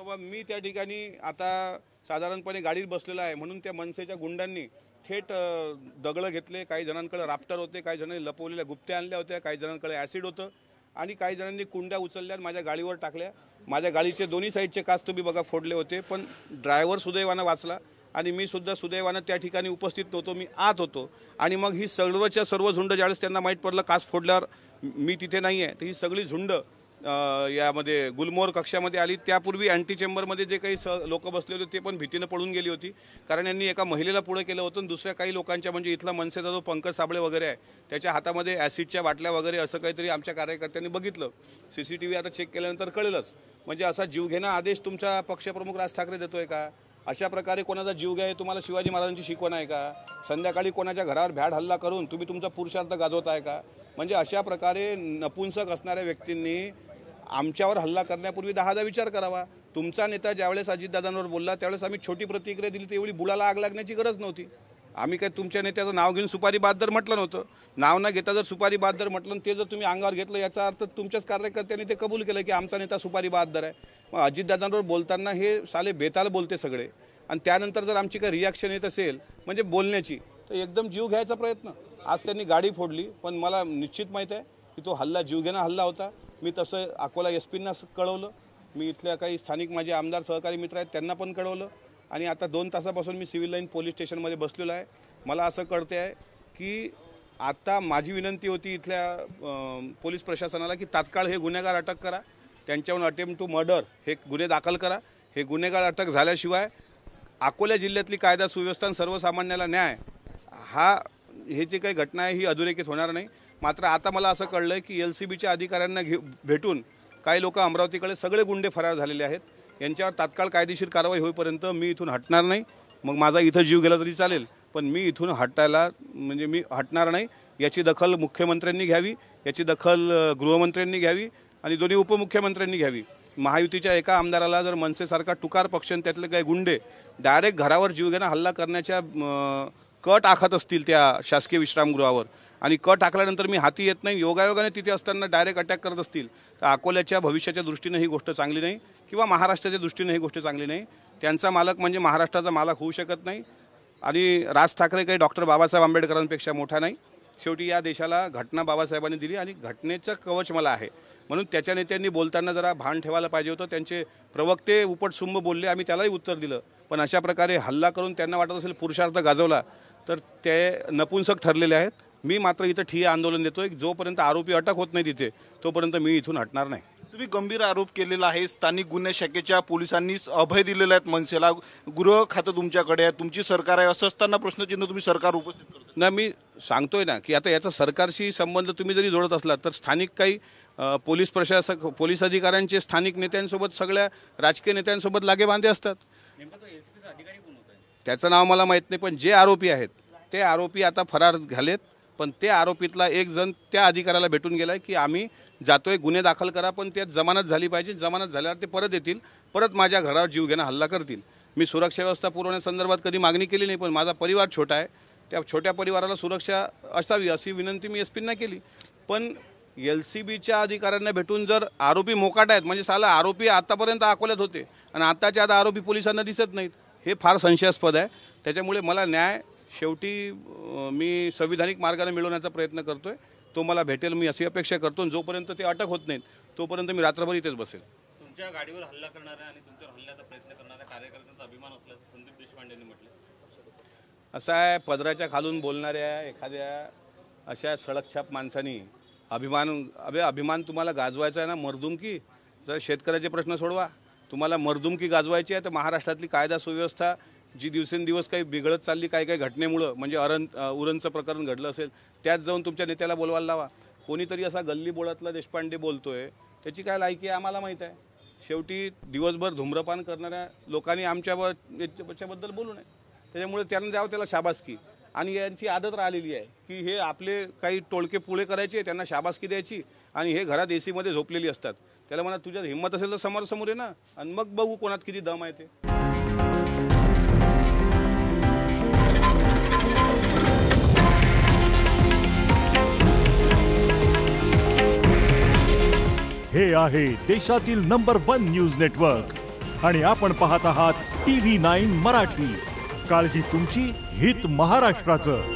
बाबा मी त्या ठिकाणी आता साधारणपणे गाडीत बसलेला आहे म्हणून त्या मनसेच्या गुंडांनी थेट दगड घेतले, काही जणांकडे राफ्टर होते, काही जणांनी लपवलेल्या गुप्त्या आणल्या होत्या, काही जणांकडे ॲसिड होतं आणि काही जणांनी कुंड्या उचलल्या माझ्या गाडीवर टाकल्या। माझ्या गाडीचे दोन्ही साईडचे काच तुम्ही बघा फोडले होते, पण ड्रायव्हर सुदैवानं वाचला आणि मी सुद्धा सुदैवानं त्या ठिकाणी उपस्थित नव्हतो, मी आत होतो। आणि मग ही सर्वच्या सर्व झुंड ज्यावेळेस त्यांना माहीत पडलं काच फोडल्यावर मी तिथे नाही आहे, तर ही सगळी झुंड यामध्ये गुलमोहर कक्षामध्ये आली। त्यापूर्वी अँटी चेंबरमध्ये जे काही लोक बसले होते ते पण भीतीनं पळून गेली होती, कारण यांनी एका महिलेला पुढे केलं होतं आणि दुसऱ्या काही लोकांच्या म्हणजे इथला मनसेचा जो पंकज साबळे वगैरे आहे त्याच्या हातामध्ये ॲसिडच्या बाटल्या वगैरे असं काहीतरी आमच्या कार्यकर्त्यांनी बघितलं। CCTV आता चेक केल्यानंतर कळेलच। म्हणजे असा जीवघेणा आदेश तुमचा पक्षप्रमुख राज ठाकरे देतोय का? अशा प्रकारे कोणाचा जीव घ्या हे तुम्हाला शिवाजी महाराजांची शिकवण आहे का? संध्याकाळी कोणाच्या घरावर भ्याड हल्ला करून तुम्ही तुमचा पुरुषार्थ गाजवताय का? म्हणजे अशा प्रकारे नपुंसक असणाऱ्या व्यक्तींनी आमच्यावर हल्ला करण्यापूर्वी 10दा विचार करावा। तुमचा नेता ज्यावेळेस अजितदादांवर बोलला त्यावेळेस आम्ही छोटी प्रतिक्रिया दिली, तेवढी बुडाला आग लागण्याची गरज नव्हती। आम्ही काय तुमच्या नेत्याचं नाव घेऊन सुपारी बहादर म्हटलं नव्हतं, नाव न घेता जर सुपारी बहादर म्हटलं ते जर तुम्ही अंगावर घेतलं याचा अर्थ तुमच्याच कार्यकर्त्यांनी ते कबूल केलं की आमचा नेता सुपारी बहादर आहे। मग अजितदादांवर बोलताना हे साले बेताल बोलते सगळे आणि त्यानंतर जर आमची काही रिॲक्शन येत असेल म्हणजे बोलण्याची तर एकदम जीव घ्यायचा प्रयत्न। आज त्यांनी गाडी फोडली, पण मला निश्चित माहीत आहे की तो हल्ला जीवघेणा हल्ला होता। मी तसं अकोला SP-ना कळवलं, मी इथल्या काही स्थानिक माझे आमदार सहकारी मित्र आहेत त्यांना पण कळवलं आणि आता 2 तासापासून मी सिव्हिल लाईन पोलीस स्टेशनमध्ये बसलेलो आहे। मला असं कळते आहे की आता माझी विनंती होती इथल्या पोलीस प्रशासनाला की तात्काळ हे गुन्हेगार अटक करा, त्यांच्यावर अटेम्प्ट टू मर्डर हे गुन्हे दाखल करा। हे गुन्हेगार अटक झाल्याशिवाय अकोला जिल्ह्यातली कायदा सुव्यवस्था सर्वसामान्याला न्याय हे जे काही घटना आहे ही अधोरेखित होणार नाही। मात्र आता मला असं कळलं की LCBच्या अधिकाऱ्यांना भेटून काही लोक अमरावतीकडे सगळे गुंडे फरार झालेले आहेत, यांच्यावर तात्काळ कायदेशीर कारवाई होईपर्यंत मी इथून हटणार नाही। मग माझा इथं जीव गेला तरी चालेल, पण मी इथून मी हटणार नाही। याची दखल मुख्यमंत्र्यांनी घ्यावी, याची दखल गृहमंत्र्यांनी घ्यावी आणि दोन्ही उपमुख्यमंत्र्यांनी घ्यावी। महायुतीच्या एका आमदाराला जर मनसेसारखा टुकार पक्ष त्यातले काही गुंडे डायरेक्ट घरावर जीवघेणा हल्ला करण्याच्या कट आखत असतील त्या शासकीय विश्रामगृहावर आणि कट टाकल्यानंतर मी हाती येत नाही, योगायोगाने तिथे असताना डायरेक्ट अटॅक करत असतील तर अकोल्याच्या भविष्याच्या दृष्टीने ही गोष्ट चांगली नाही किंवा महाराष्ट्राच्या दृष्टीने ही गोष्ट चांगली नाही। त्यांचा मालक म्हणजे महाराष्ट्राचा मालक होऊ शकत नाही आणि राज ठाकरे काही डॉक्टर बाबासाहेब आंबेडकरांपेक्षा मोठा नाही। शेवटी या देशाला घटना बाबासाहेबांनी दिली आणि घटनेचं कवच मला आहे, म्हणून त्याच्या नेत्यांनी बोलताना जरा भान ठेवायला पाहिजे होतं। त्यांचे प्रवक्ते उपटसुंब बोलले, आम्ही त्यालाही उत्तर दिलं, पण अशा प्रकारे हल्ला करून त्यांना वाटत असेल पुरुषार्थ गाजवला तर ते नपुंसक ठरलेले आहेत। मी मात्र इथं ठिय्या आंदोलन देतोय, जोपर्यंत आरोपी अटक होत नाही तिथे तोपर्यंत मी इथून हटणार नाही। तुम्ही गंभीर आरोप केलेला आहे, स्थानिक गुन्हे शाखेच्या पोलिसांनी अभय दिलेले आहेत मनसेला, गृह खातं तुमच्याकडे आहे, तुमची सरकार आहे, असं असताना प्रश्नचिन्ह तुम्ही सरकार उपस्थित करतो ना। मी सांगतोय ना की आता याचा सरकारशी संबंध तुम्ही जरी जोडत असला तर स्थानिक काही पोलीस प्रशासक पोलीस अधिकाऱ्यांचे स्थानिक नेत्यांसोबत सगळ्या राजकीय नेत्यांसोबत लागेबांधे असतात। त्याचं नाव मला माहीत नाही, पण जे आरोपी आहेत ते आरोपी आता फरार झालेत, पण त्या आरोपीतला एक जण त्या अधिकाऱ्याला भेटून गेलाय की आम्ही जातोय गुन्हे दाखल करा, पण त्यात जमानत झाली पाहिजे, जमानत झाल्यावर ते परत येतील, परत माझ्या घरावर जीवघेणा हल्ला करतील। मी सुरक्षा व्यवस्था पुरवण्यासंदर्भात कधी मागणी केली नाही, पण माझा परिवार छोटा आहे, त्या छोट्या परिवाराला सुरक्षा असावी अशी विनंती मी SP-ना केली। पण LCBच्या अधिकाऱ्यांना भेटून जर आरोपी मोकाट आहेत म्हणजे साला आरोपी आतापर्यंत अकोल्यात होते आणि आताच्या आता आरोपी पोलिसांना दिसत नाहीत, हे फार संशयास्पद आहे। त्याच्यामुळे मला न्याय शेवटी मी संविधानिक मार्गाने मिळवण्याचा प्रयत्न करतोय, तो मला भेटेल मी अशी अपेक्षा करतो। जोपर्यंत ते अटक होत नाहीत तोपर्यंत मी रात्रभर इथेच बसेल। तुमच्या गाडीवर हल्ला करणाऱ्या आणि तुमच्यावर हल्ल्याचा प्रयत्न करणाऱ्या कार्यकर्त्यांचा अभिमान असल्याचं संदीप देशपांडेंनी म्हटलं। असं आहे, पदराच्या खालून बोलणाऱ्या एखाद्या अशा सडकछाप माणसानी अभिमान तुम्हाला गाजवायचा आहे ना मर्दुमकी, जर शेतकऱ्याचे प्रश्न सोडवा। तुम्हाला मर्दुमकी गाजवायची आहे तर महाराष्ट्रातली कायदा सुव्यवस्था जी दिवसेंदिवस काही बिघडत चालली काही घटनेमुळं म्हणजे उरणचं प्रकरण घडलं असेल त्यात जाऊन तुमच्या नेत्याला बोलवायला लावा। कोणीतरी असा गल्ली बोळातला देशपांडे बोलतोय, त्याची काय लायकी आहे आम्हाला माहीत आहे। शेवटी दिवसभर धूम्रपान करणाऱ्या लोकांनी आमच्याबद्दल बोलू नये, त्याच्यामुळे त्यांना द्यावं त्याला शाबासकी। आणि यांची आदत राहिलेली आहे की हे आपले काही टोळके पुळे करायचे, त्यांना शाबासकी द्यायची आणि हे घरात AC-मध्ये झोपलेली असतात। त्याला म्हणा तुझ्यात हिंमत असेल तर समोर ये ना आणि मग बघू कोणात किती दम आहे ते। हे आहे देशातील नंबर 1 न्यूज नेटवर्क आणि आपण पाहत आहात TV9 मराठी. काळजी तुमची, हित महाराष्ट्राचं.